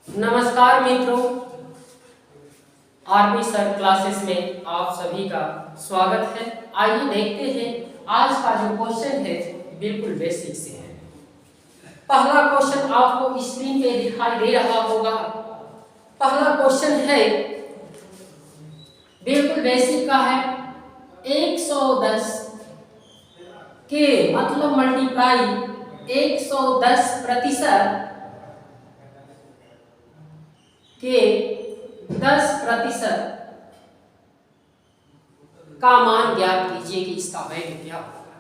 नमस्कार मित्रों, RP sir classes में आप सभी का स्वागत है। आइए देखते हैं आज का जो क्वेश्चन है बिल्कुल बेसिक से है। पहला क्वेश्चन आपको स्क्रीन पे दिखाई दे रहा होगा। पहला क्वेश्चन है बिल्कुल बेसिक का है। 110 के मतलब मल्टीप्लाई 110% के 10% का मान ज्ञात कीजिए कि इसका वैल्यू क्या होगा।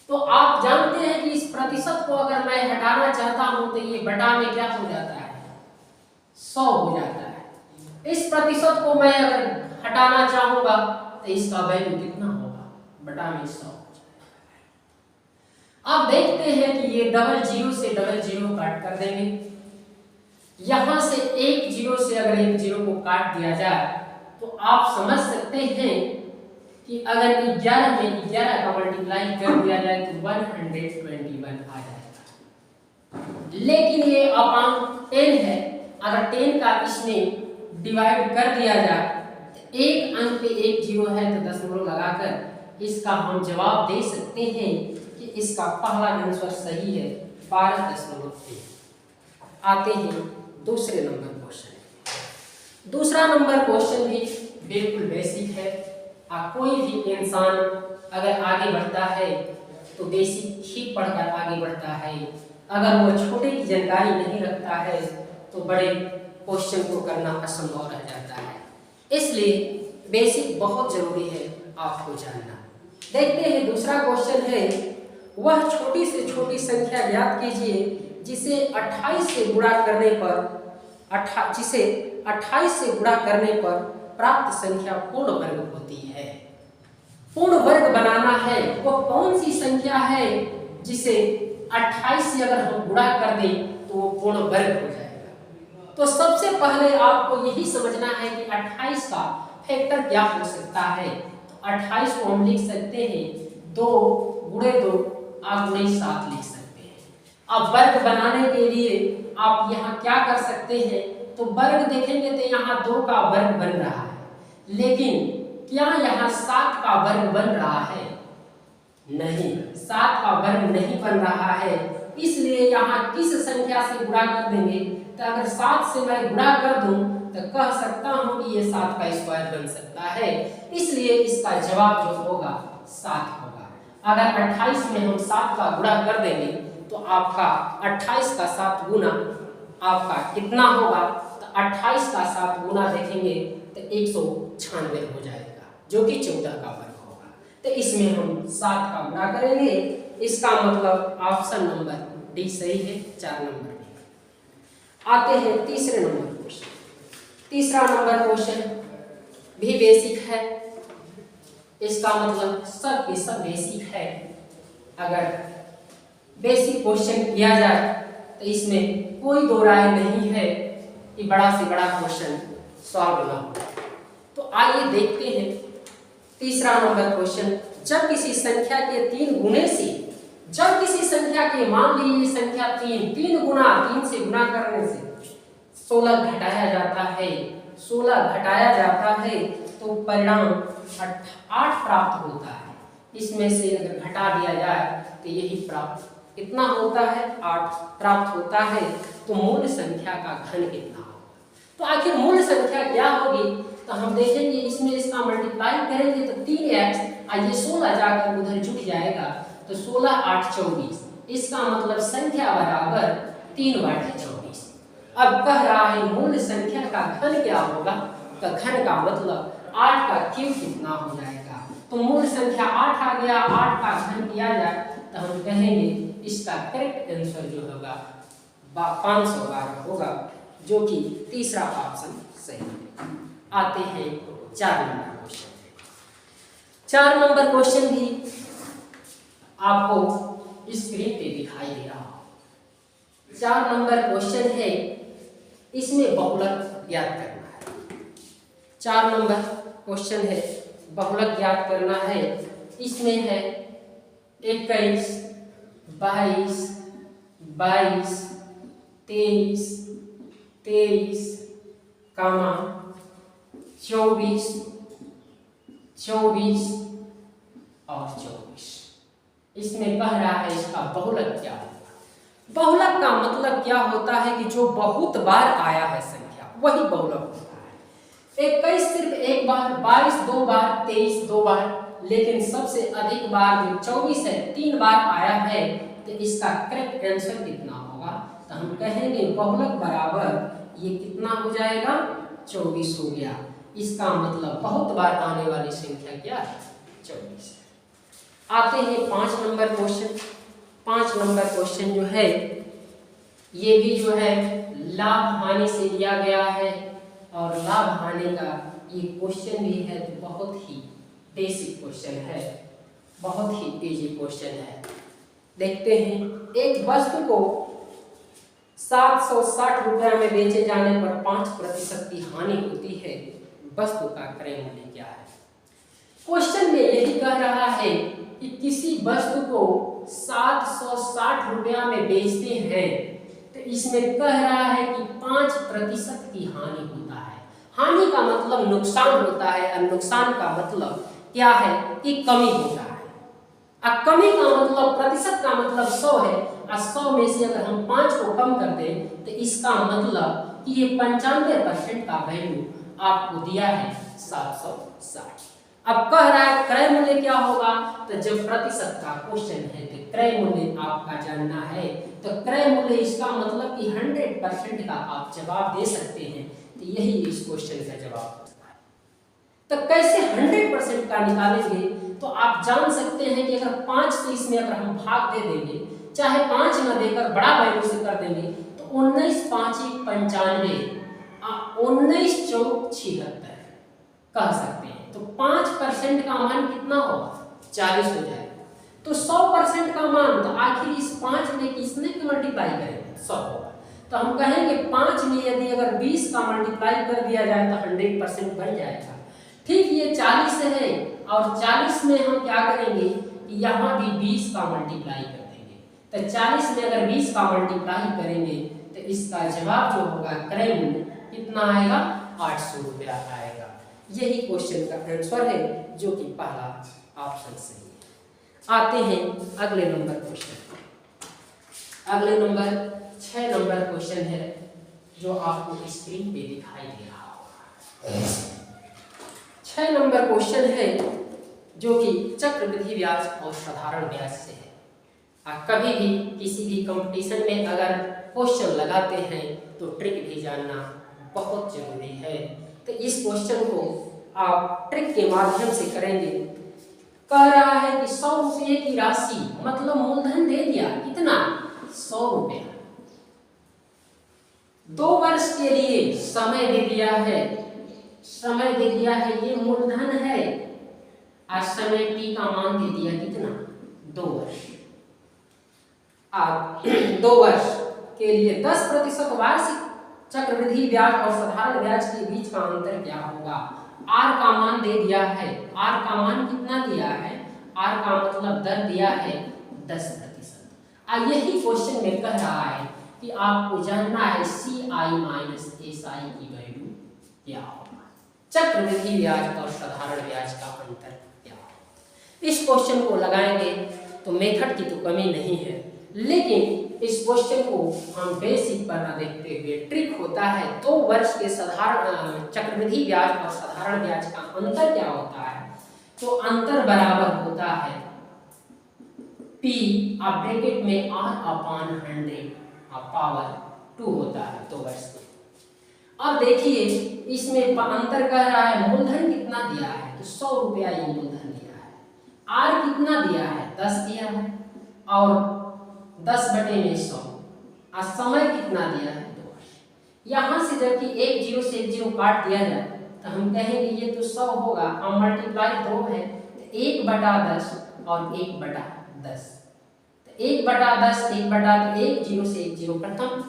तो आप जानते हैं कि इस प्रतिशत को अगर मैं हटाना चाहता हूं तो ये बटा में क्या हो जाता है, 100 हो जाता है। इस प्रतिशत को मैं अगर हटाना चाहूंगा तो इसका वैल्यू कितना होगा, बटा में 100 हो जाएगा। आप देखते हैं कि ये डबल जीरो से डबल जीरो काट कर देंगे। यहां से एक जीरो से अगर एक जीरो को काट दिया जाए तो आप समझ सकते हैं कि अगर 11 में 11 का मल्टीप्लाई कर दिया जाए तो 121 आ जाएगा। लेकिन ये अपान 10 है, अगर 10 का इसमें डिवाइड कर दिया जाए तो एक अंक पे एक जीरो है तो दशमलव लगाकर इसका हम जवाब दे सकते हैं कि इसका पहला आंसर सही है 12.1। आते हैं दूसरे नंबर क्वेश्चन। दूसरा नंबर क्वेश्चन भी बिल्कुल बेसिक है। कोई भी इंसान अगर आगे बढ़ता है तो बेसिक ही पढ़कर आगे बढ़ता है। अगर वो छोटे की जानकारी नहीं रखता है तो बड़े क्वेश्चन को करना असंभव रह जाता है। इसलिए बेसिक बहुत जरूरी है आपको जानना। देखते हैं दूसरा क्वेश्चन है, वह छोटी से छोटी संख्या ज्ञात कीजिए जिसे 28 से गुणा करने पर प्राप्त संख्या पूर्ण वर्ग होती है। पूर्ण वर्ग बनाना है, वो कौन सी संख्या है जिसे 28 से अगर हम गुणा कर दें तो वो पूर्ण वर्ग हो जाएगा। तो सबसे पहले आपको यही समझना है कि 28 का फैक्टर क्या हो सकता है। तो 28 को हम लिख सकते हैं 2 गुणे 2 गुणे 7 लिख सकते हैं। अब वर्ग बनाने के लिए आप यहाँ क्या कर सकते हैं, तो वर्ग देखेंगे तो यहाँ 2 का वर्ग बन रहा है, लेकिन क्या यहाँ 7 का वर्ग बन रहा है? नहीं, 7 का वर्ग नहीं बन रहा है। इसलिए यहाँ किस संख्या से गुणा कर देंगे, तो अगर 7 से मैं गुणा कर दूं तो कह सकता हूं कि ये 7 का स्क्वायर बन सकता है। इसलिए इसका जवाब जो होगा 7 होगा। अगर 28 में हम 7 का गुणा कर देंगे तो आपका 28 का 7 गुना आपका कितना होगा, तो 28 का 7 गुना देखेंगे तो 196 हो जाएगा, जो कि 14 का वर्ग होगा। तो इसमें हम 7 का गुणा करेंगे। इसका मतलब ऑप्शन नंबर डी सही है, 4 नंबर में। आते हैं तीसरे नंबर क्वेश्चन। तीसरा नंबर क्वेश्चन भी बेसिक है। इसका मतलब सब के सब बेसिक है। अगर बेसिक क्वेश्चन किया जाए तो इसमें कोई दो राय नहीं है कि बड़ा से बड़ा क्वेश्चन सॉल्व ना हो। तो आइए देखते हैं तीसरा नंबर क्वेश्चन। जब किसी संख्या के 3 गुणे से, जब किसी संख्या के, मान लीजिए संख्या 3 गुना 3 से गुना करने से 16 घटाया जाता है, 16 घटाया जाता है तो परिणाम 8 प्राप्त होता है। इसमें से अगर घटा दिया जाए तो यही प्राप्त कितना होता है, 8 प्राप्त होता है। तो मूल संख्या का घन कितना होगा। तो आखिर मूल संख्या क्या होगी, तो हम देखेंगे इसमें इसका मल्टीप्लाई करेंगे तो 3x, ये 16 जाकर उधर जुट जाएगा तो 16 8 24। इसका मतलब संख्या बराबर 3/24। अब कह रहा है मूल संख्या का घन क्या होगा, तो घन का मतलब 8 का क्यूब कितना हो जाएगा। तो मूल संख्या 8 आ गया, 8 का घन किया जाए तो हम कहेंगे इसका करेक्ट आंसर जो होगा 512 होगा, जो कि तीसरा ऑप्शन सही है। आते हैं 4 नंबर क्वेश्चन। 4 नंबर क्वेश्चन भी आपको स्क्रीन पे दिखाई दे रहा हो। 4 नंबर क्वेश्चन है, इसमें बहुलक ज्ञात करना है। 4 नंबर क्वेश्चन है, बहुलक ज्ञात करना है। इसमें है 21, 22, 23, 23, 24, 24 और 24। इसमें कह रहा है इसका बहुलक क्या होगा। बहुलक का मतलब क्या होता है कि जो बहुत बार आया है संख्या, वही बहुलक होता है। 21 सिर्फ एक बार, 22 दो बार, 23 दो बार, लेकिन सबसे अधिक बार जो 24 है 3 बार आया है। तो इसका करेक्ट आंसर कितना होगा? तो हम कहेंगे बहुलक बराबर ये कितना हो जाएगा? 24 हो गया। इसका मतलब बहुत बार आने वाली संख्या क्या है? 24 है। आते हैं 5 नंबर क्वेश्चन। 5 नंबर क्वेश्चन जो है ये भी जो है लाभ हानि से लिया गया है, और लाभ हानि का ये क्वेश्चन भी है तो बहुत ही बेसिक क्वेश्चन है, बहुत ही इजी क्वेश्चन है। देखते हैं, एक वस्तु को 760 रुपया में बेचे जाने पर 5% की हानि होती है, वस्तु का क्रय मूल्य क्या है? क्वेश्चन में यही कह रहा है कि किसी वस्तु को 760 रुपया में बेचते हैं, तो इसमें कह रहा है कि 5% की हानि होता है। हानि का मतलब नुकसान होता है, और नुकसान का मतलब क्या है कि कमी होता है। अब कमी का मतलब, प्रतिशत का मतलब 100 है, और 100 में से अगर हम 5 को कम कर दें तो इसका मतलब कि ये 95% का वैल्यू आपको दिया है 760। अब कह रहा है क्रय मूल्य क्या होगा? तो जब प्रतिशत का क्वेश्चन है तो क्रय मूल्य आपका जानना है। तो क्रय मूल्य इसका मतलब कि 100% का आप जवाब दे सकते हैं। तो यही इस क्वेश्चन का जवाब है। तो कैसे 100% का निकालेंगे? तो आप जान सकते हैं कि अगर 5 से इसमें अगर हम भाग दे देंगे, चाहे 5 न देकर बड़ा वैल्यू से कर देंगे, तो 19 5 95, 19 चौक 76 कह सकते हैं। तो 5% का मान कितना होगा? 40 हो जाएगा। तो 100% का मान, तो आखिर इस 5 में किसने मल्टीप्लाई करेंगे? 100 होगा। तो हम कहेंगे 5 में यदि अगर 20 का मल्टीप्लाई कर दिया जाए तो 100% बन जाएगा। ठीक, ये 40 है, और 40 में हम क्या करेंगे कि यहाँ भी 20 का मल्टीप्लाई कर देंगे। तो 40 में अगर 20 का मल्टीप्लाई करेंगे तो इसका जवाब जो होगा क्रय मूल्य कितना आएगा? 800 रुपया आएगा। यही क्वेश्चन का आंसर है, जो कि पहला ऑप्शन सही है। आते हैं अगले नंबर क्वेश्चन। अगले नंबर 6 नंबर क्वेश्चन है, जो आपको स्क्रीन पे दिखाई दे रहा होगा। 6 नंबर क्वेश्चन है, जो कि चक्रवृद्धि ब्याज और साधारण ब्याज से है। कभी भी किसी भी कंपटीशन में अगर क्वेश्चन लगाते हैं तो ट्रिक भी जानना बहुत जरूरी है। तो इस क्वेश्चन को आप ट्रिक के माध्यम से करेंगे। कह रहा है कि 100 रुपये की राशि, मतलब मूलधन दे दिया, कितना? 100 रुपया। 2 वर्ष के लिए समय दे दिया है, समय दे दिया है, ये मूलधन है। आज समय टी का मान दे दिया कितना? 2 वर्ष। 2 वर्ष के लिए 10% वार्षिक चक्रवृद्धि ब्याज और साधारण ब्याज के बीच का अंतर क्या होगा? आर का मान दे दिया है। आर का मान कितना दिया है? आर का मतलब दर दिया है 10%। यही क्वेश्चन में कह रहा है कि आपको जानना है CI माइनस SI की वैल्यू क्या होगा। चक्रवृद्धि ब्याज और साधारण ब्याज का अंतर क्या होगा? इस क्वेश्चन को लगाएंगे तो मेथड की तो कमी नहीं है, लेकिन इस क्वेश्चन को हम बेसिक पर न देखते हुए, ट्रिक होता है 2 वर्ष के साधारण चक्रवृद्धि ब्याज और साधारण ब्याज का अंतर क्या होता है? तो अंतर बराबर होता है P ब्रैकेट में R/100 पावर 2 होता है 2 वर्ष के। अब देखिए इसमें अंतर कह रहा है मूलधन कितना दिया है, तो 100 रुपया ये मूलधन दिया है। R कितना दिया है? 10 दिया है, और 10/100। और समय कितना दिया है? 2 वर्ष। यहाँ से जबकि 1 0 से 1 0 काट दिया जाए तो हम कहेंगे ये तो 100 होगा, और मल्टीप्लाई 2 है, तो 1/10 और 1/10। तो 1/10 1 0 से 1 0 खत्म।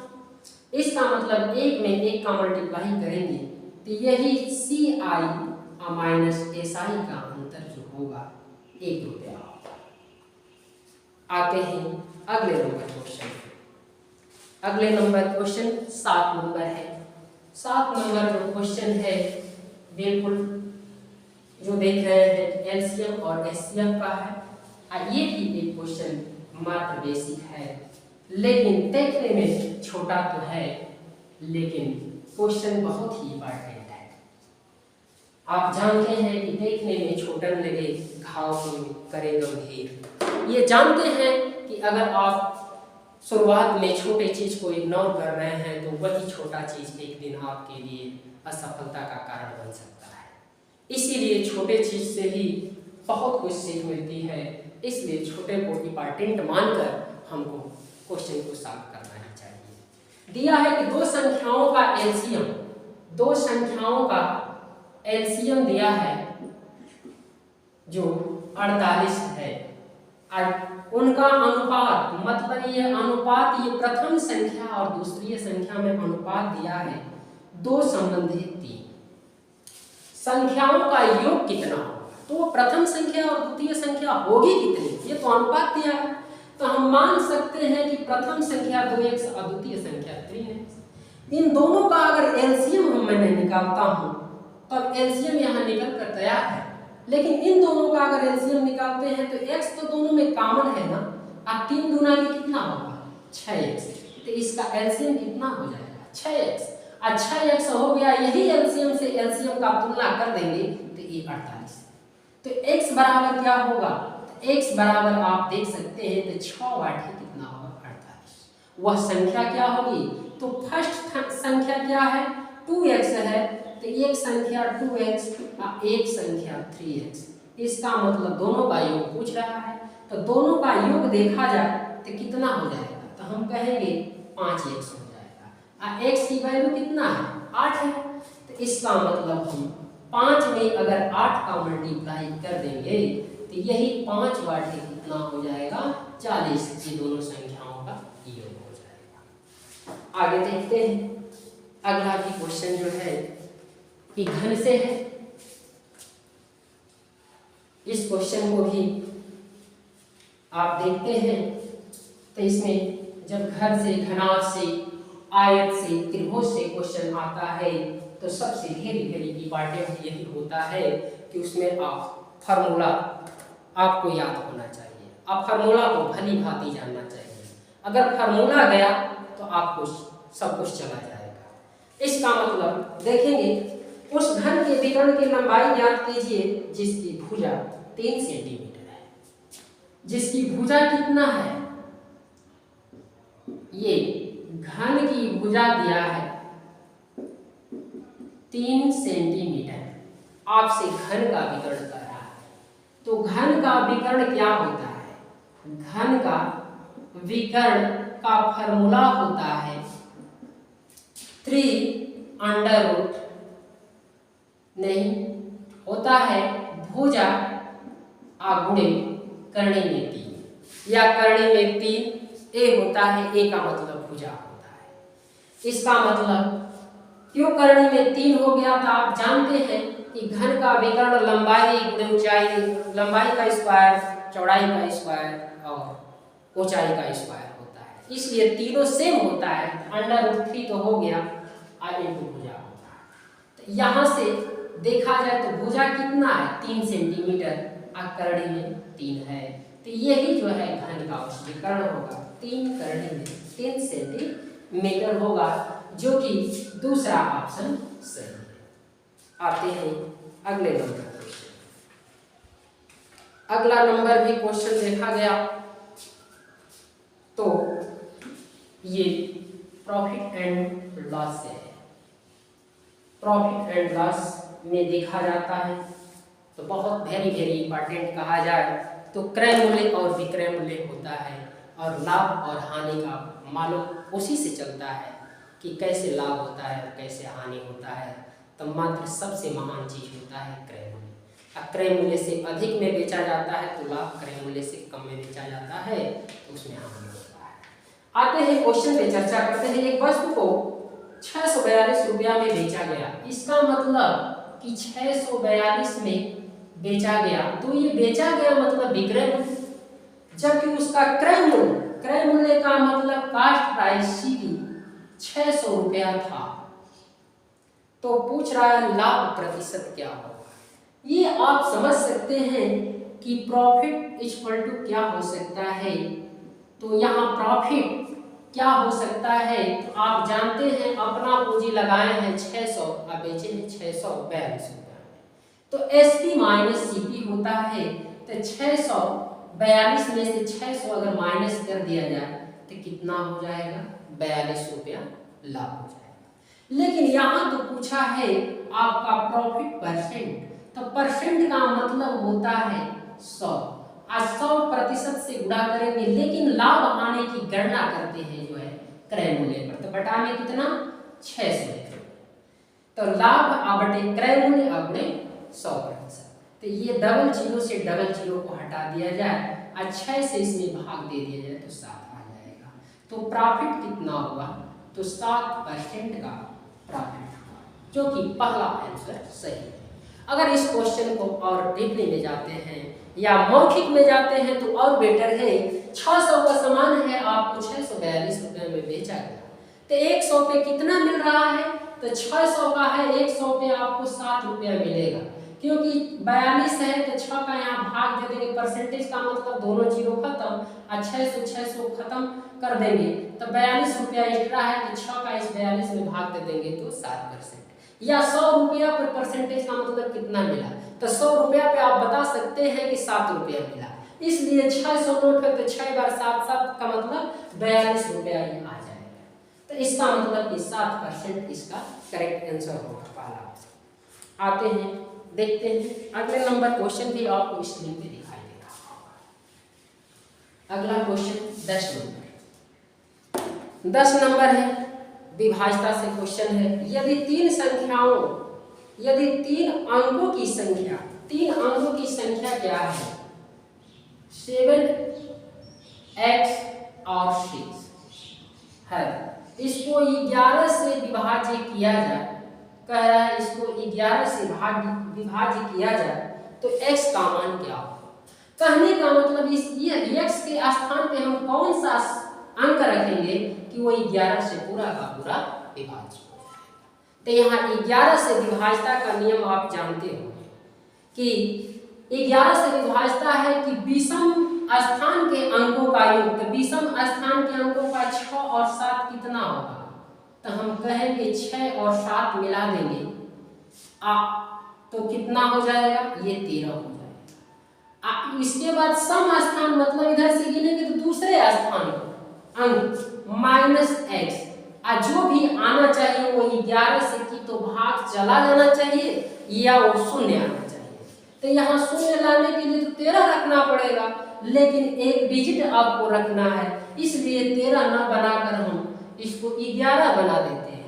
इसका मतलब 1 में 1 का मल्टीप्लाई करेंगे तो यही CI माइनस SI का अंतर जो होगा 1 रुपया होगा। आते हैं अगले नंबर क्वेश्चन। अगले नंबर क्वेश्चन 7 नंबर है, 7 नंबर जो क्वेश्चन है बिल्कुल जो देख रहे हैं एलसीएम और एचसीएफ का है। ये भी एक क्वेश्चन मात्र बेसिक है, लेकिन देखने में छोटा तो है, लेकिन क्वेश्चन बहुत ही इंपॉर्टेंट है। आप जानते हैं कि देखने में छोटा लगे घाव को करे गंभीर। ये जानते हैं कि अगर आप शुरुआत में छोटे चीज को इग्नोर कर रहे हैं तो वही छोटा चीज एक दिन आपके लिए असफलता का कारण बन सकता है। इसीलिए छोटे चीज से ही बहुत कुछ सीख मिलती है। इसलिए छोटे को इंपॉर्टेंट मानकर हमको क्वेश्चन को सॉल्व करना ही चाहिए। दिया है कि दो संख्याओं का एलसीएम, दो संख्याओं का एलसीएम दिया है जो 48 है, और उनका अनुपात, मतलब ये अनुपात, ये प्रथम संख्या और दूसरी संख्या में अनुपात दिया है 2 संबंधित 3। संख्याओं का योग कितना होगा, तो प्रथम संख्या और द्वितीय संख्या होगी कितनी, ये तो अनुपात दिया है। तो हम मान सकते हैं कि प्रथम संख्या 2x और द्वितीय संख्या 3x। इन दोनों का अगर एलसीएम मैं निकालता हूं तब एलसीएम यहाँ निकल कर तैयार है। लेकिन इन दोनों का अगर एलसीएम निकालते हैं तो x तो दोनों में कॉमन है ना, अब 3 दूना के कितना होगा 6x, तो इसका एलसीएम कितना हो जाएगा 6x। और 6x हो गया, यही एलसीएम से एलसीएम का तुलना कर देंगे तो ये 48। तो x बराबर क्या होगा, तो x बराबर आप देख सकते हैं तो 6 वाटे कितना होगा 48। वह संख्या क्या होगी, तो फर्स्ट संख्या क्या है 2x है, तो एक संख्या 2x और एक संख्या 3x। इसका मतलब दोनों का योग पूछ रहा है, तो दोनों का योग देखा जाए तो कितना हो जाएगा, तो हम कहेंगे 5x हो जाएगा। और x की वैल्यू कितना है 8 है, तो इसका मतलब हम 5 में अगर 8 का मल्टीप्लाई कर देंगे तो यही 5 वाटे कितना हो जाएगा 40। ये दोनों संख्याओं का योग हो जाएगा। आगे देखते हैं, अगला भी क्वेश्चन जो है कि घन से है। इस क्वेश्चन को भी आप देखते हैं तो इसमें जब घर से, घनाभ से, आयत से, त्रिभुज से क्वेश्चन आता है तो सबसे वेरी इंपॉर्टेंट यही होता है कि उसमें आप फार्मूला आपको याद होना चाहिए। आप फार्मूला को भली भांति जानना चाहिए। अगर फार्मूला गया तो आपको सब कुछ चला जाएगा। इसका मतलब देखेंगे, उस घन के विकर्ण की लंबाई ज्ञात कीजिए जिसकी भुजा 3 सेंटीमीटर है। जिसकी भुजा कितना है, ये घन की भुजा दिया है 3 सेंटीमीटर। आपसे घन का विकर्ण कर रहा है, तो घन का विकर्ण क्या होता है, घन का विकर्ण का फॉर्मूला होता है 3 नहीं होता है भुजा गुणे करनी में 3, या करनी में 3 ए होता है, ए का मतलब भुजा होता है। इसका मतलब क्यों करनी में 3 हो गया था, आप जानते हैं कि घन का विकर्ण लंबाई गुणे ऊंचाई, लंबाई का स्क्वायर चौड़ाई का स्क्वायर और ऊंचाई का स्क्वायर होता है, इसलिए तीनों सेम होता है। √3 तो हो गया और इनटू भुजा होता है। तो यहाँ से देखा जाए तो भुजा कितना है 3 सेंटीमीटर और करनी में 3 है, तो यही जो है घन का विकर्ण होगा 3 करनी में 3 सेंटीमीटर होगा, जो कि दूसरा ऑप्शन सही है। आते हैं अगले नंबर पर। अगला नंबर भी क्वेश्चन देखा गया तो ये प्रॉफिट एंड लॉस से है। प्रॉफिट एंड लॉस में देखा जाता है तो बहुत वेरी इंपॉर्टेंट कहा जाए तो क्रय मूल्य और विक्रय मूल्य होता है, और लाभ और हानि का मालूम उसी से चलता है कि कैसे लाभ होता है और कैसे हानि होता है। तो मात्र सबसे महान चीज होता है क्रय मूल्य। क्रय मूल्य से अधिक में बेचा जाता है तो लाभ, क्रय मूल्य से कम में बेचा जाता है तो उसमें हानि होता है। आते हैं क्वेश्चन पे चर्चा करते हैं। एक वस्तु को 642 रुपया में बेचा गया, इसका मतलब कि 642 में बेचा गया, तो ये बेचा गया मतलब विक्रय मूल्य, जबकि उसका क्रय मूल्य का मतलब कास्ट प्राइस सीधी 600 रुपया था। तो पूछ रहा है लाभ प्रतिशत क्या होगा। ये आप समझ सकते हैं कि प्रॉफिट इक्वल टू क्या हो सकता है। तो यहाँ प्रॉफिट क्या हो सकता है, तो आप जानते हैं अपना पूंजी लगाए हैं 600 और बेचे हैं 642 रुपये। तो एसपी माइनस सीपी होता है, तो 642 में से 600 अगर माइनस कर दिया जाए तो कितना हो जाएगा, 42 रुपया लाभ हो जाएगा। लेकिन यहाँ तो पूछा है आपका प्रॉफिट परसेंट, तो परसेंट का मतलब होता है 100, आज 100% से गुणा करेंगे, लेकिन लाभ आने की गणना करते हैं जो है क्रय मूल्य पर, तो बटा में कितना 600, तो लाभ बटे क्रय मूल्य अपने 100%। तो ये डबल जीरो से डबल जीरो को हटा दिया जाए और 6 से इसमें भाग दे दिया जाए तो 7 आ जाएगा। तो प्रॉफिट कितना होगा, तो 7% का प्रॉफिट होगा, जो कि पहला आंसर सही है। अगर इस क्वेश्चन को और डीपली में जाते हैं या मौखिक में जाते हैं तो और बेटर है। 600 का सामान है, आपको 642 रुपये में बेचा गया, तो 100 पे कितना मिल रहा है, तो 600 का है, 100 पे आपको 7 रुपया मिलेगा, क्योंकि 42 है तो 6 का यहाँ भाग दे देंगे, परसेंटेज का मतलब दोनों जीरो खत्म और 600 खत्म कर देंगे, तो 42 रुपया एक्स्ट्रा है, तो 6 का इस 42 में भाग दे देंगे तो 7%, या 100 रुपया पर परसेंटेज का मतलब कितना मिला, तो 100 रुपया पे आप बता सकते हैं कि 7 रुपया मिला, इसलिए 600 नोट है तो 6 बार 7 7 का मतलब 42 रुपया ही आ जाएगा। तो इसका मतलब कि 7% इसका करेक्ट आंसर होगा पहला। आते हैं देखते हैं अगले नंबर क्वेश्चन भी आपको स्क्रीन पे दिखाई दे रहा होगा। अगला क्वेश्चन 10 नंबर है, विभाज्यता से क्वेश्चन है। यदि तीन अंकों की संख्या, 3 अंकों की संख्या क्या है, 7x और 6 है, इसको 11 से विभाज्य किया जाए, कह रहा है इसको 11 से विभाज्य किया जाए तो x का मान क्या हो। कहने का मतलब इस x के स्थान पे हम कौन सा अंक रखेंगे कि वो 11 से पूरा का पूरा विभाज्य हो जाएगा। तो यहाँ 11 से विभाज्यता का नियम आप जानते हो कि 11 से विभाज्यता है कि विषम स्थान के अंकों का योग, तो विषम स्थान के अंकों का 6 और 7 कितना होगा, तो हम कहेंगे 6 और 7 मिला देंगे तो कितना हो जाएगा, ये 13 हो जाएगा। इसके बाद सम स्थान मतलब इधर से गिनेंगे तो दूसरे स्थान अंक माइनस x, जो भी आना चाहिए वो 11 से की तो भाग चला जाना चाहिए या वो शून्य आना चाहिए। तो यहाँ शून्य लाने के लिए तो 13 रखना पड़ेगा, लेकिन एक डिजिट आपको रखना है, इसलिए 13 न बनाकर हम इसको 11 बना देते हैं।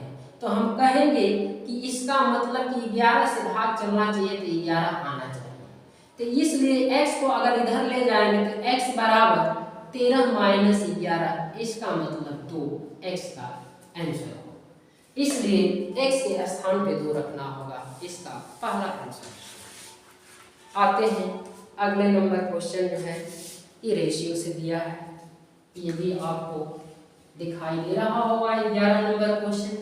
तो हम कहेंगे कि इसका मतलब कि 11 से भाग चलना चाहिए तो 11 आना चाहिए। तो इसलिए x को अगर इधर ले जाएंगे तो x बराबर 13 माइनस 11, इसका मतलब 2 x का आंसर हो, इसलिए x के स्थान पे 2 रखना होगा, इसका पहला आंसर। आते हैं अगले नंबर क्वेश्चन जो है ये रेशियो से दिया है, ये भी आपको दिखाई दे रहा होगा। 11 नंबर क्वेश्चन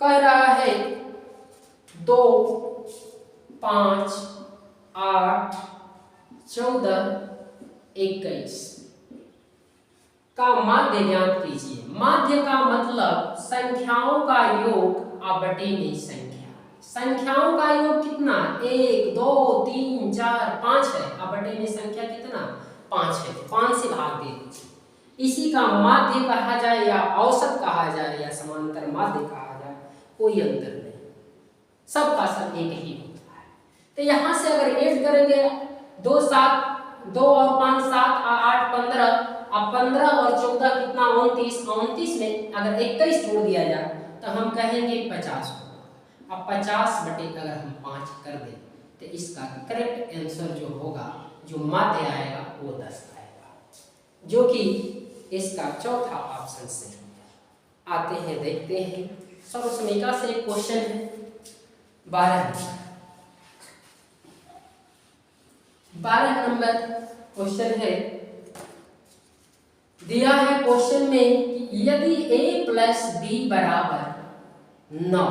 कह रहा है 2, 5, 8, 14, 21 का माध्य ज्ञात कीजिए। माध्य का मतलब संख्याओं का योग बटे में संख्या, संख्याओं का योग कितना 1, 2, 3, 4, 5 है, बटे में संख्या कितना 5 है, 5 से भाग दे दीजिए। इसी का माध्य कहा जाए या औसत कहा जाए या समांतर माध्य कहा जाए, कोई अंतर नहीं, सबका सब एक ही होता है। तो यहाँ से अगर ऐड करेंगे 2, 7, 2 और 5 7, 8, 15, अब 15 और 14 कितना 29, 29 में अगर 21 जोड़ दिया जाए तो हम कहेंगे 50 होगा। अब 50 बटे अगर हम 5 कर दें तो इसका करेक्ट आंसर जो होगा, जो माध्य आएगा वो 10 आएगा, जो कि इसका चौथा ऑप्शन से। आते हैं देखते हैं सर्वसमीका से एक क्वेश्चन है 12 नंबर क्वेश्चन है। दिया है क्वेश्चन में कि यदि a प्लस बी बराबर 9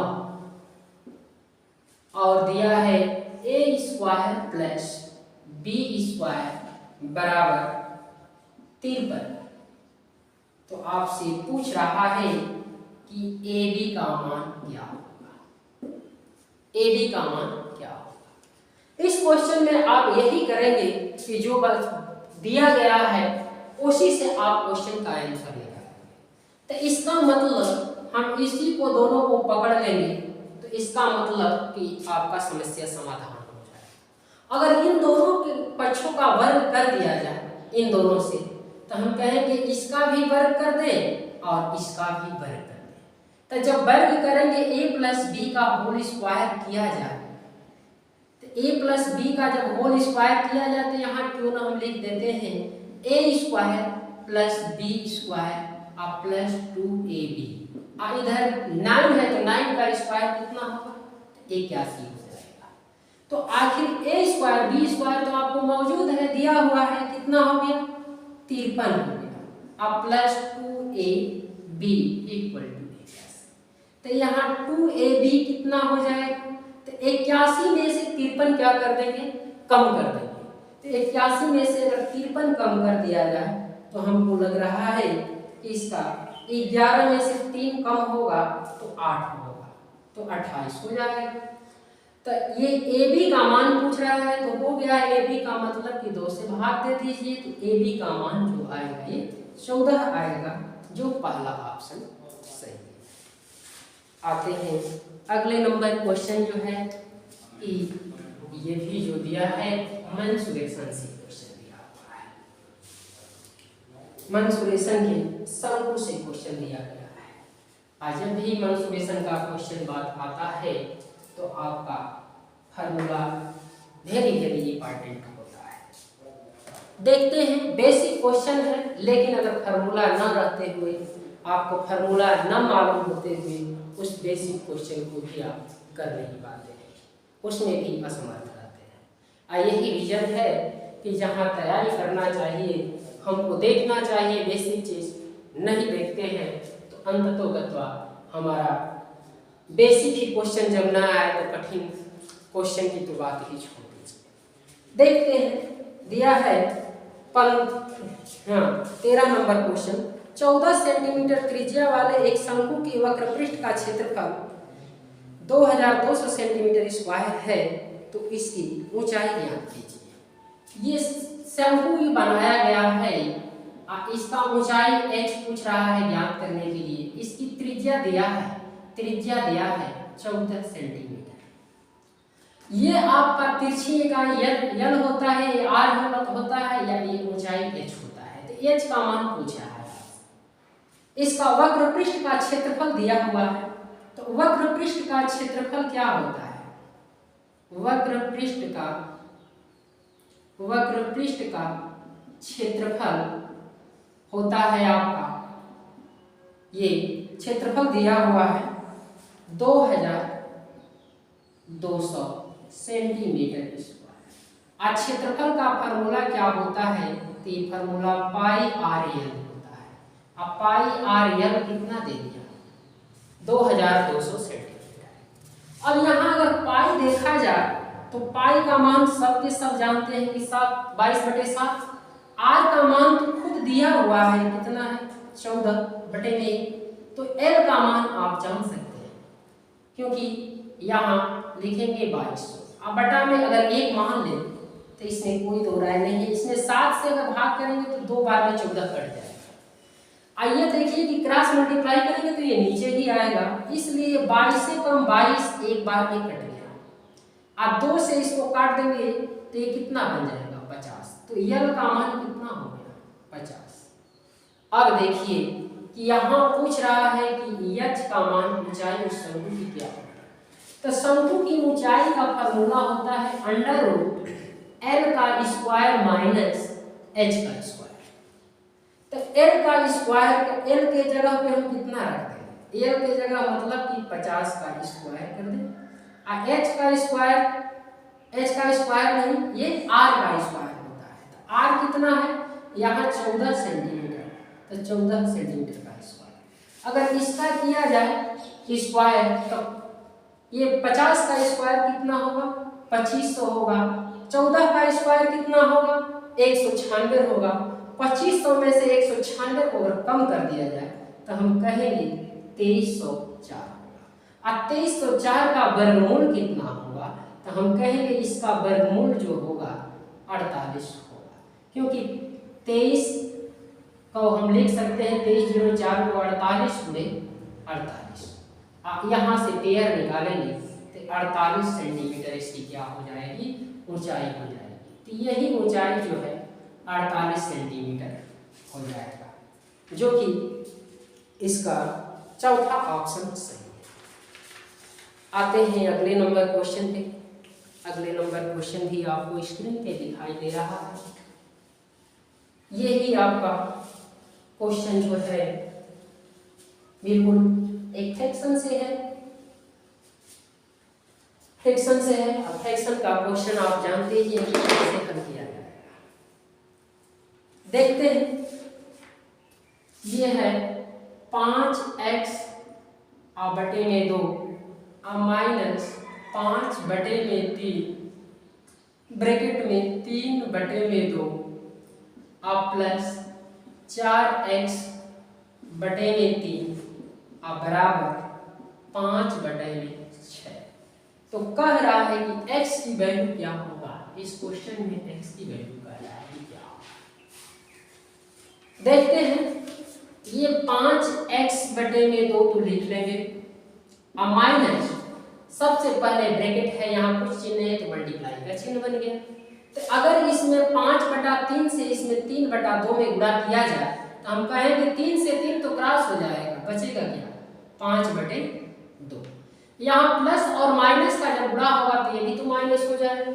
और दिया है ए स्क्वायर प्लस बी स्क्वायर बराबर 53। तो आपसे पूछ रहा है कि ए बी का मान क्या होगा, ए बी का मान क्या होगा। इस क्वेश्चन में आप यही करेंगे कि जो बस दिया गया है उसी से आप क्वेश्चन का आंसर निकालेंगे। तो इसका मतलब हम इसी को दोनों को पकड़ लेंगे, तो इसका मतलब कि आपका समस्या समाधान हो जाएगा। अगर इन दोनों के पक्षों का वर्ग कर दिया जाए इन दोनों से, तो हम कहेंगे इसका भी वर्ग कर दें और इसका भी वर्ग कर दें। तो जब वर्ग करेंगे a प्लस बी का होल स्क्वायर किया जाए, तो a प्लस बी का जब होल स्क्वायर किया जाए तो यहाँ क्यों ना हम लिख देते हैं a square plus B square plus 2ab। इधर 9 है तो 9 का स्क्वायर कितना होगा, 81 हो जाएगा। तो आखिर a स्क्वायर बी स्क्वायर तो आपको मौजूद है, दिया हुआ है, कितना हो गया 53 हो गया। अब प्लस 2ab इक्वल टू 81। तो यहाँ 2ab कितना हो जाएगा, तो 81 में से 53 क्या कर देंगे, कम कर देंगे। तो 81 में से अगर 53 कम कर दिया जाए तो हमको लग रहा है कि इसका 11 में से 3 कम होगा तो 8 होगा, तो 28 हो जाएगा। तो ये ए बी का मान पूछ रहा है, तो हो गया ए बी का मतलब कि 2 से भाग दे दीजिए, तो ए बी का मान जो आएगा ये 14 आएगा, जो पहला ऑप्शन सही है। आते हैं अगले नंबर क्वेश्चन जो है कि ये भी जो दिया है मेंसुरेशन से क्वेश्चन दिया हुआ है, मेंसुरेशन के शंकु से क्वेश्चन दिया गया है। आज जब भी मेंसुरेशन का क्वेश्चन बात आता है तो आपका फार्मूला वेरी इंपॉर्टेंट होता है। देखते हैं, बेसिक क्वेश्चन है, लेकिन अगर फार्मूला न रहते हुए, आपको फार्मूला न मालूम होते हुए उस बेसिक क्वेश्चन को भी आप कर नहीं पाते हैं, उसमें भी असमर्थ रहते हैं। यही रीजन है कि जहाँ तैयारी करना चाहिए, हमको देखना चाहिए बेसिक चीज, नहीं देखते हैं तो अंततोगत्वा हमारा बेसिक ही क्वेश्चन जब ना आए तो कठिन क्वेश्चन की तो बात ही छोड़ दीजिए। देखते हैं, दिया है 13 नंबर क्वेश्चन। 14 सेंटीमीटर त्रिज्या वाले एक शंकु की वक्र पृष्ठ का क्षेत्रफल 2200 सेंटीमीटर स्क्वायर है, तो इसकी ऊंचाई ज्ञात कीजिए। ये शंकु ही बनाया गया है, इसका ऊंचाई h पूछ रहा है ज्ञात करने के लिए। इसकी त्रिज्या दिया है 14 सेंटीमीटर। ये आपका तिरछी का यल होता है, r होता है, या ये ऊंचाई h होता है, तो h का मान पूछा है। इसका वक्र पृष्ठ का क्षेत्रफल दिया हुआ है, तो वक्र पृष्ठ का क्षेत्रफल क्या होता है, वक्र पृष्ठ का क्षेत्रफल होता है आपका, ये क्षेत्रफल दिया हुआ है 2200 सेंटीमीटर स्क्वायर। क्षेत्रफल का फार्मूला क्या होता है, तो ये फार्मूला पाई आर एल होता है। अब पाई आर एल कितना दे दिया, 2200 सेंटीमीटर। अब यहाँ अगर पाई देखा जाए तो पाई का मान सबके सब जानते हैं कि 22/7। आर का मान तो खुद दिया हुआ है, कितना है 14/1। तो एल का मान आप जान सकते हैं, क्योंकि यहाँ लिखेंगे 2200। अब बटा में अगर 1 मान ले तो इसमें कोई दो राय नहीं है, इसमें 7 से अगर भाग करेंगे तो 2 बार में 14 कट जाएगा। आइए देखिए कि क्रॉस मल्टीप्लाई करेंगे तो ये नीचे ही आएगा, इसलिए 22 से कम 22 एक बार में कट गया। आप 2 से इसको काट देंगे तो ये कितना बन जाएगा 50। तो यल का मान कितना हो गया 50। अब देखिए कि यहाँ पूछ रहा है कि एच का मान ऊंचाई उस शंकु की क्या है। तो शंकु की ऊंचाई का फार्मूला होता है √L का स्क्वायर माइनस h का स्क्वायर। तो L का स्क्वायर, L के जगह पे हम कितना रख देंगे, L के जगह मतलब कि 50 का स्क्वायर कर दें। h का स्क्वायर नहीं, ये r का स्क्वायर होता है। तो r कितना है यहाँ 14 सेंटीमीटर, तो 14 सेंटीमीटर का स्क्वायर। अगर इसका किया जाए स्क्वायर, तो ये 50 का स्क्वायर कितना होगा 2500 होगा, 14 का स्क्वायर कितना होगा 196 होगा। 2500 में से 196 को अगर कम कर दिया जाए तो हम कहेंगे 2304 होगा। अब 2304 का वर्गमूल कितना होगा तो हम कहेंगे इसका वर्गमूल जो होगा 48 होगा, क्योंकि 23 को हम लिख सकते हैं 2304 को 48 गुणे 48। यहाँ से पेयर निकालेंगे तो 48 सेंटीमीटर इसकी क्या हो जाएगी ऊंचाई हो जाएगी। तो यही ऊंचाई जो है 48 सेंटीमीटर हो जाएगा, जो कि इसका चौथा ऑप्शन सही है। आते हैं अगले नंबर क्वेश्चन पे। अगले नंबर क्वेश्चन भी आपको स्क्रीन पे दिखाई दे रहा है। ये ही आपका क्वेश्चन जो है बिल्कुल एक फ्रैक्शन से है, फ्रैक्शन से है। अब फ्रैक्शन का क्वेश्चन आप जानते ही हैं कि कैसे हल किया जाएगा। देखते हैं, ये है 5x बटे में 2 माइनस 5 बटे में 3 ब्रैकेट में 3 बटे में 2 प्लस 4x बटे में 3 बराबर 5 बटे में 6। तो कह रहा है कि x की वैल्यू क्या होगा, इस क्वेश्चन में x की वैल्यू कह रहा है कि क्या होगा। देखते हैं, ये 5x बटे में 2 तो लिख लेंगे, माइनस सबसे पहले ब्रैकेट है, यहाँ कुछ चिन्ह है तो मल्टीप्लाई का चिन्ह बन गया। तो अगर इसमें 5/3 से इसमें 3/2 में गुणा किया जाए तो हम कहेंगे 3 से 3 तो क्रॉस हो जाएगा, बचेगा क्या 5/2। यहाँ प्लस और माइनस का जब गुणा होगा तो ये भी तो माइनस हो जाएगा।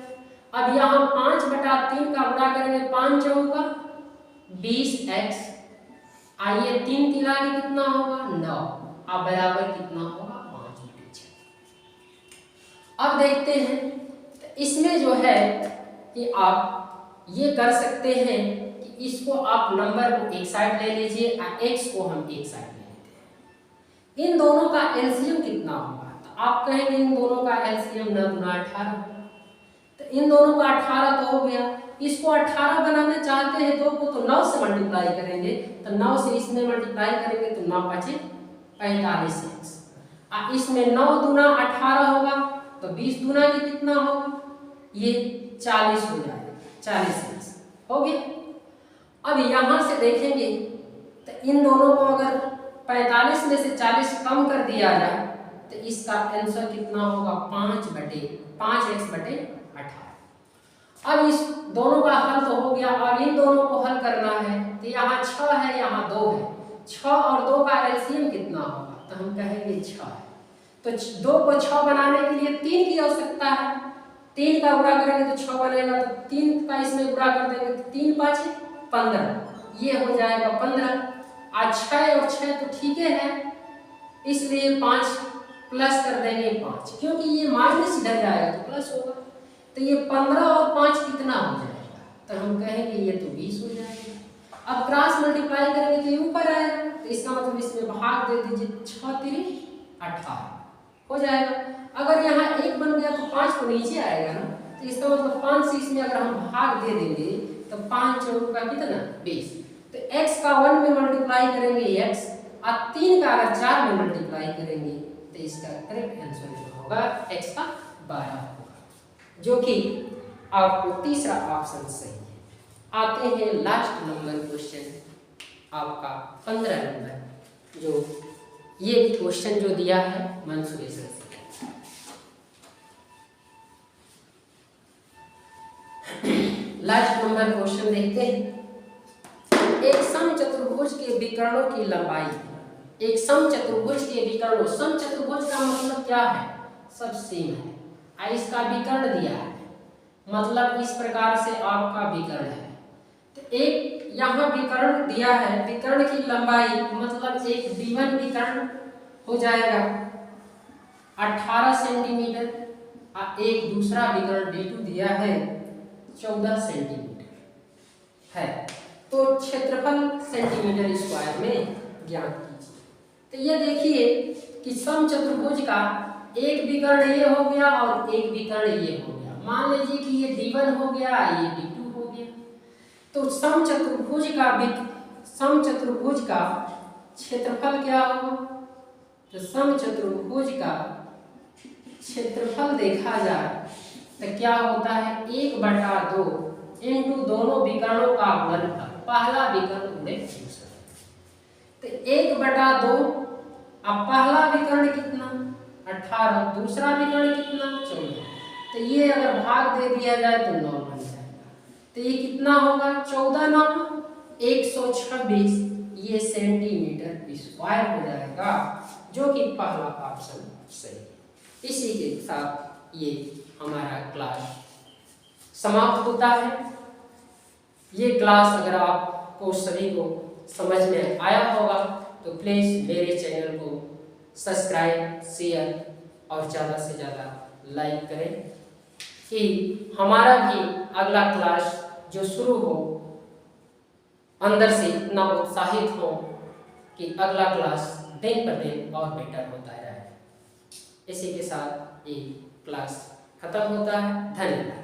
अब यहाँ 5/3 का गुणा करेंगे 5 चौका 20x, आइए 3 तिलारी कितना होगा 9, अब बराबर कितना होगा 5/6। अब देखते हैं, तो इसमें जो है कि आप ये कर सकते हैं कि इसको आप नंबर को एक साइड ले लीजिए और x को हम एक साइड ले लेते हैं। इन दोनों का एलसीएम कितना होगा, तो आप कहेंगे इन दोनों का एलसीएम 9 × 18, तो इन दोनों का 18 तो हो गया। इसको 18 बनाना चाहते हैं 2 को तो 9 से मल्टीप्लाई करेंगे, तो 9 से इसमें मल्टीप्लाई करेंगे तो 9 × 5 = 45x। इसमें 9 दूना 18 होगा तो 20 दूना की कितना होगा, ये 40 हो जाएगा, 40x हो गया। अब यहाँ से देखेंगे तो इन दोनों को अगर 45 में से 40 कम कर दिया जाए तो इसका आंसर कितना होगा 5x/18। अब इस दोनों का हल तो हो गया, अब इन दोनों को हल करना है तो यहाँ 6 है, यहाँ 2 है, 6 और 2 का एलसीएम कितना होगा, तो हम कहेंगे 6 है। तो 2 को 6 बनाने के लिए 3 की आवश्यकता है, 3 का गुणा करेंगे तो 6 बनेगा, तो 3 का इसमें गुणा कर देंगे तो 3 × 5 = 15, ये हो जाएगा 15। आज 6 और 6 तो ठीक है, इसलिए 5 प्लस कर देंगे 5, क्योंकि ये माइनस इधर जाएगा तो प्लस होगा। तो ये 15 और 5 कितना हो जाएगा, तो हम कहेंगे ये तो 20 हो जाएगा। अब क्रॉस मल्टीप्लाई करेंगे तो ये ऊपर आएगा, तो इसका मतलब इसमें भाग दे दीजिए, 6 × 3 = 18 हो जाएगा। अगर यहाँ 1 बन गया तो 5 तो नीचे आएगा ना, तो इसका मतलब 5 से इसमें अगर हम भाग दे देंगे तो 5 × 4 का कितना 20। तो x का 1 में मल्टीप्लाई करेंगे x, और 3 का अगर 4 में मल्टीप्लाई करेंगे तो इसका करेक्ट आंसर जो होगा x का 12 होगा, जो कि आपको तीसरा ऑप्शन सही है। आते हैं लास्ट नंबर क्वेश्चन, आपका 15 नंबर, जो ये क्वेश्चन जो दिया है मंसुरेशन से। लास्ट नंबर क्वेश्चन देखते हैं। एक समचतुर्भुज के विकर्णों की लंबाई, एक समचतुर्भुज के विकर्णों, समचतुर्भुज का मतलब क्या है, सब सेम है, और इसका विकर्ण दिया है, मतलब इस प्रकार से आपका विकर्ण है। तो एक यहाँ विकर्ण दिया है, विकर्ण की लंबाई मतलब एक D1 विकर्ण हो जाएगा 18 सेंटीमीटर, और एक दूसरा विकर्ण D2 दिया है 14 सेंटीमीटर है। तो क्षेत्रफल सेंटीमीटर स्क्वायर में ज्ञात कीजिए। तो ये देखिए कि कि समचतुर्भुज का एक विकर्ण ये हो गया और एक विकर्ण ये हो गया। मान लीजिए कि ये D1 हो गया, ये D2 हो गया। तो समचतुर्भुज का क्षेत्रफल क्या होगा? तो समचतुर्भुज का क्षेत्रफल देखा जाए तो क्या होता है, 1/2 इंटू दोनों विकर्णों का गुणनफल, पहला विकर्ण गुणे दूसरा। तो 1/2, अब पहला विकर्ण कितना 18, दूसरा विकर्ण कितना 14। तो ये अगर भाग दे दिया जाए तो 9 बन जाएगा। तो ये कितना होगा, 14 9 126 ये सेंटीमीटर स्क्वायर हो जाएगा, जो कि पहला ऑप्शन सही है। इसी के साथ ये हमारा क्लास समाप्त होता है। ये क्लास अगर आपको सभी को समझ में आया होगा तो प्लीज़ मेरे चैनल को सब्सक्राइब, शेयर और ज़्यादा से ज़्यादा लाइक करें कि हमारा भी अगला क्लास जो शुरू हो अंदर से इतना उत्साहित हो कि अगला क्लास दिन पर दिन और बेटर होता जाए। इसी के साथ ये क्लास खत्म होता है। धन्यवाद।